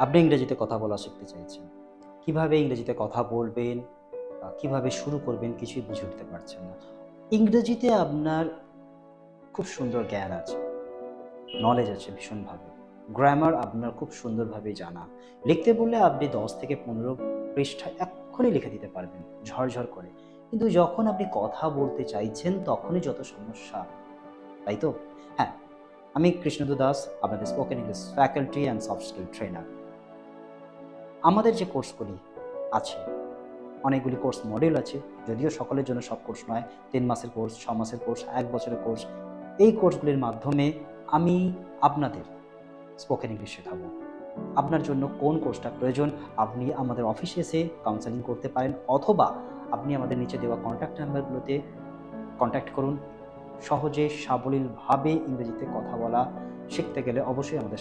আপনি ইংরেজিতে কথা বলা শিখতে চাইছেন। কিভাবে ইংরেজিতে কথা বলবেন, কিভাবে শুরু করবেন কিছুই বুঝে উঠতে পারছেন না। ইংরেজিতে আপনার খুব সুন্দর জ্ঞান আছে, নলেজ আছে ভীষণভাবে। গ্রামার আপনার খুব সুন্দরভাবে জানা। লিখতে বললে আপনি ১০ থেকে ১৫ পৃষ্ঠা এক্ষুনি লিখে দিতে পারবেন, ঝরঝর করে। কিন্তু যখন আপনি কথা বলতে চাইছেন তখনই যত সমস্যা, তাই তো? হ্যাঁ, আমি কৃষ্ণেন্দু দাস, আপনাদের spoken English faculty and soft skill trainer. আমাদের যে কোর্সগুলি আছে, অনেকগুলি কোর্স মডিউল আছে, যদিও সকলের জন্য সব কোর্স নয়। ৩ মাসের কোর্স, ৬ মাসের কোর্স, ১ বছরের কোর্স। এই কোর্সগুলির মাধ্যমে আমি আপনাদের স্পোকেন ইংলিশ শেখাবো। আপনার জন্য কোন কোর্সটা প্রয়োজন, আপনি আমাদের অফিসে এসে কাউন্সেলিং করতে পারেন, অথবা আপনি আমাদের নিচে দেওয়া কন্ট্যাক্ট নাম্বারগুলোতে কন্ট্যাক্ট করুন। সহজে সাবলীলভাবে ইংরেজিতে কথা বলা শিখতে গেলে অবশ্যই আমাদের